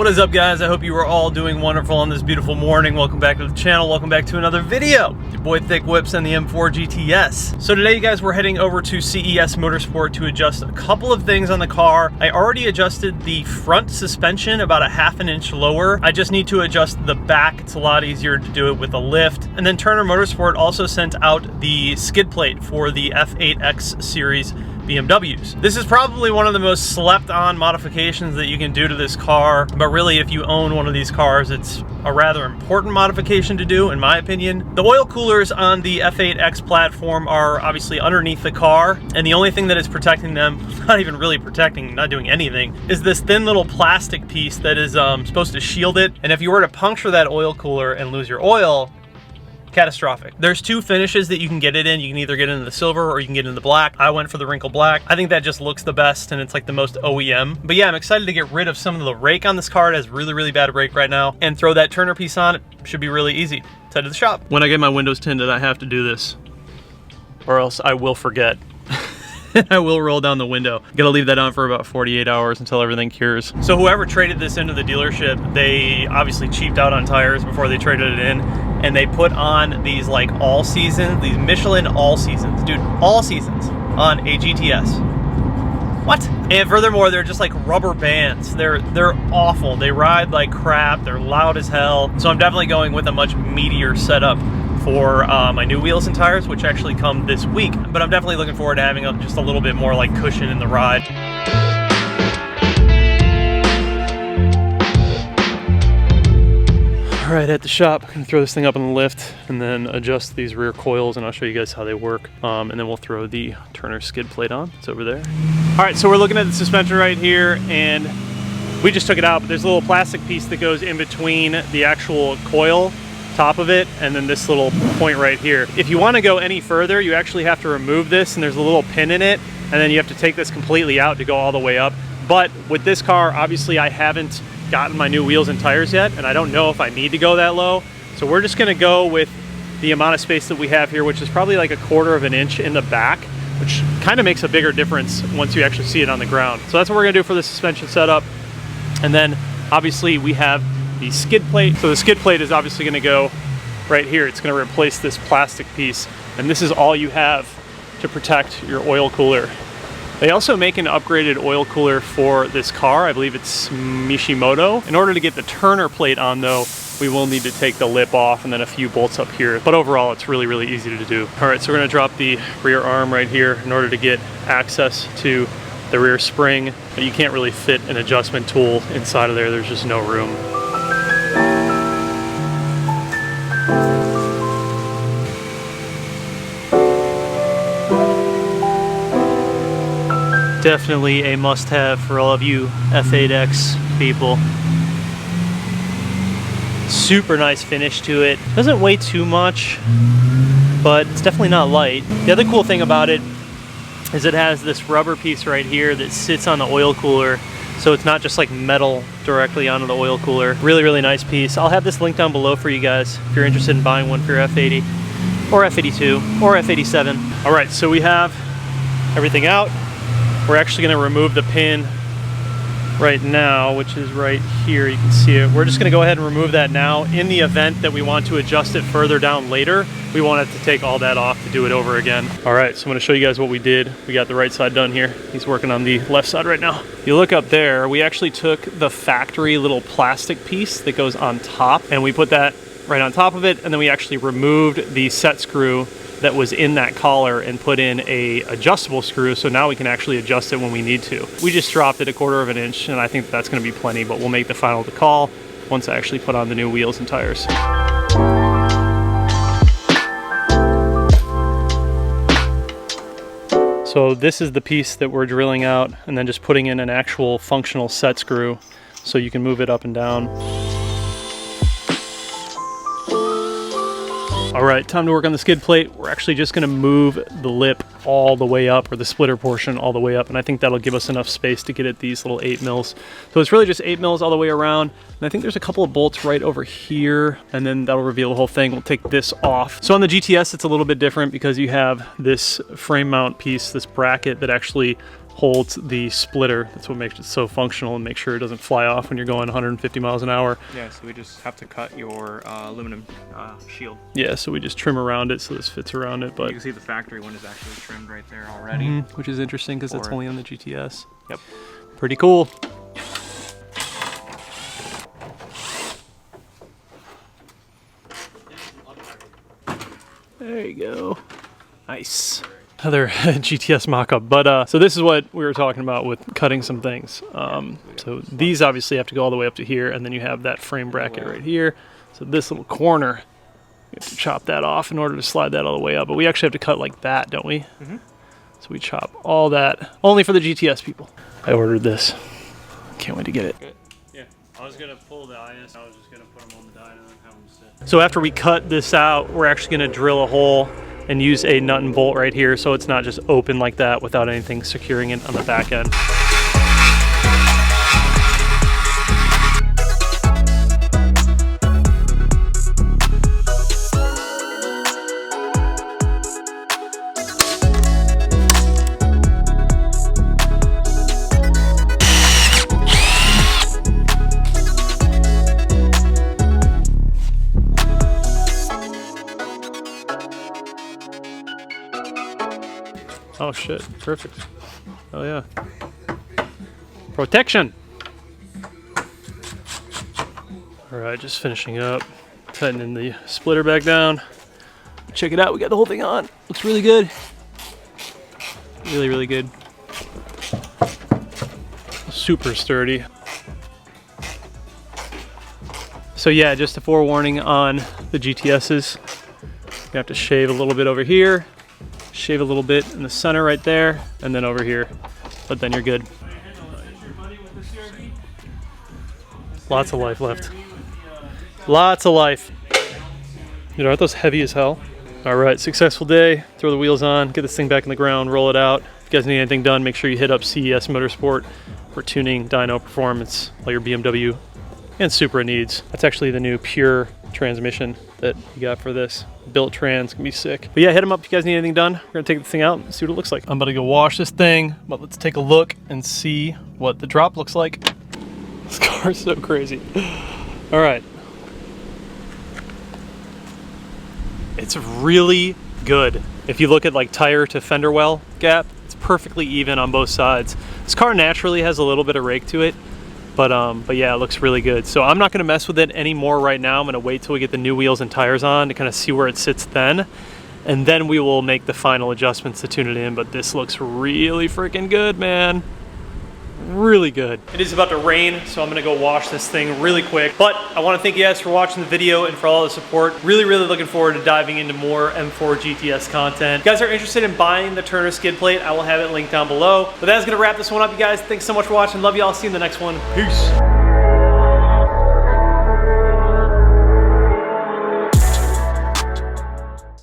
What is up, guys? I hope you are all doing wonderful on this beautiful morning. Welcome back to the channel. Welcome back to another video. Your boy Thick Whips and the M4GTS. So today, you guys, we're heading over to CES Motorsport to adjust a couple of things on the car. I already adjusted the front suspension about a ½ an inch lower. I just need to adjust the back. It's a lot easier to do it with a lift. And then Turner Motorsport also sent out the skid plate for the F8X series BMWs. This is probably one of the most slept on modifications that you can do to this car, but really if you own one of these cars, it's a rather important modification to do, in my opinion. The oil coolers on the F8X platform are obviously underneath the car, and the only thing that is protecting them, not even really protecting, not doing anything, is this thin little plastic piece that is supposed to shield it. And if you were to puncture that oil cooler and lose your oil, catastrophic. There's two finishes that you can get it in. You can either get it in the silver or you can get it in the black. I went for the wrinkle black. I think that just looks the best and it's like the most OEM. But yeah, I'm excited to get rid of some of the rake on this car. It has really bad rake right now, and throw that Turner piece on. It should be really easy. Let's head to the shop. When I get my windows tinted, I have to do this, or else I will forget. I will roll down the window. Gotta leave that on for about 48 hours until everything cures. So whoever traded this into the dealership, they obviously cheaped out on tires before they traded it in, and they put on these like all seasons, these Michelin all seasons, dude, all seasons on a GTS. What? And furthermore, they're just like rubber bands. They're awful. They ride like crap. They're loud as hell. So I'm definitely going with a much meatier setup for my new wheels and tires, which actually come this week. But I'm definitely looking forward to having just a little bit more like cushion in the ride. All right, at the shop, I'm gonna throw this thing up on the lift and then adjust these rear coils, and I'll show you guys how they work. And then we'll throw the Turner skid plate on. It's over there. All right, so we're looking at the suspension right here, and we just took it out, but there's a little plastic piece that goes in between the actual coil top of it and then this little point right here. If you want to go any further, you actually have to remove this, and there's a little pin in it, and then you have to take this completely out to go all the way up. But with this car, obviously I haven't gotten my new wheels and tires yet, and I don't know if I need to go that low, so we're just going to go with the amount of space that we have here, which is probably like a ½ an inch in the back, which kind of makes a bigger difference once you actually see it on the ground. So that's what we're going to do for the suspension setup. And then obviously we have the skid plate. So the skid plate is obviously going to go right here. It's going to replace this plastic piece, and this is all you have to protect your oil cooler. They also make an upgraded oil cooler for this car. I believe it's Mishimoto. In order to get the Turner plate on, though, we will need to take the lip off and then a few bolts up here. But overall, it's really easy to do. All right, so we're going to drop the rear arm right here in order to get access to the rear spring. But you can't really fit an adjustment tool inside of there. There's just no room. Definitely a must-have for all of you F8X people. Super nice finish to it. Doesn't weigh too much, but it's definitely not light. The other cool thing about it is it has this rubber piece right here that sits on the oil cooler, so it's not just like metal directly onto the oil cooler. Really nice piece. I'll have this link down below for you guys if you're interested in buying one for your F80 or F82 or F87. All right, so we have everything out. We're actually going to remove the pin right now, which is right here. You can see it. We're just going to go ahead and remove that now. In the event that we want to adjust it further down later, we won't have to take all that off to do it over again. All right, so I'm going to show you guys what we did. We got the right side done here. He's working on the left side right now. You look up there, we actually took the factory little plastic piece that goes on top, and we put that right on top of it, and then we actually removed the set screw that was in that collar and put in a adjustable screw, so now we can actually adjust it when we need to. We just dropped it a ½ an inch, and I think that's going to be plenty, but we'll make the final call once I actually put on the new wheels and tires. So this is the piece that we're drilling out and then just putting in an actual functional set screw so you can move it up and down. All right, time to work on the skid plate. We're actually just gonna move the lip all the way up, or the splitter portion all the way up, and I think that'll give us enough space to get at these little 8 mils. So it's really just 8 mils all the way around, and I think there's a couple of bolts right over here, and then that'll reveal the whole thing. We'll take this off. So on the GTS, it's a little bit different because you have this frame mount piece, this bracket that actually holds the splitter. That's what makes it so functional and make sure it doesn't fly off when you're going 150 miles an hour. Yeah, so we just have to cut your aluminum shield. Yeah, so we just trim around it so this fits around it. But you can see the factory one is actually trimmed right there already. Which is interesting because it's only on the GTS. Yep. Pretty cool. There you go. Nice. Another GTS mock-up. But so this is what we were talking about with cutting some things. So these obviously have to go all the way up to here, and then you have that frame bracket right here. So this little corner, we have to chop that off in order to slide that all the way up. But we actually have to cut like that, don't we? So we chop all that, only for the GTS people. I ordered this. Can't wait to get it. Good. Yeah, I was gonna pull the IS. I was just gonna put them on the dyno and have them sit. So after we cut this out, we're actually gonna drill a hole and use a nut and bolt right here so it's not just open like that without anything securing it on the back end. Oh shit, perfect. Oh yeah. Protection! Alright, just finishing up. Tightening the splitter back down. Check it out, we got the whole thing on. Looks really good. Really, really good. Super sturdy. So yeah, just a forewarning on the GTS's. You have to shave a little bit over here. Shave a little bit in the center right there, and then over here, but then you're good. Lots of life left. Lots of life. Dude, aren't those heavy as hell? All right, successful day. Throw the wheels on, get this thing back in the ground, roll it out. If you guys need anything done, make sure you hit up CES Motorsport for tuning, dyno performance, all your BMW and Supra needs. That's actually the new pure transmission that you got for this. Built trans, can be sick. But yeah, hit them up if you guys need anything done. We're gonna take the thing out and see what it looks like. I'm about to go wash this thing, but let's take a look and see what the drop looks like. This car is so crazy. All right. It's really good. If you look at like tire to fender well gap, it's perfectly even on both sides. This car naturally has a little bit of rake to it, but yeah, it looks really good. So I'm not gonna mess with it anymore right now. I'm gonna wait till we get the new wheels and tires on to kind of see where it sits then. And then we will make the final adjustments to tune it in. But this looks really freaking good, man. Really good. It is about to rain, so I'm gonna go wash this thing really quick. But I wanna thank you guys for watching the video and for all the support. Really, really looking forward to diving into more M4 GTS content. If you guys are interested in buying the Turner skid plate, I will have it linked down below. But that's gonna wrap this one up, you guys. Thanks so much for watching. Love you all. See you in the next one. Peace.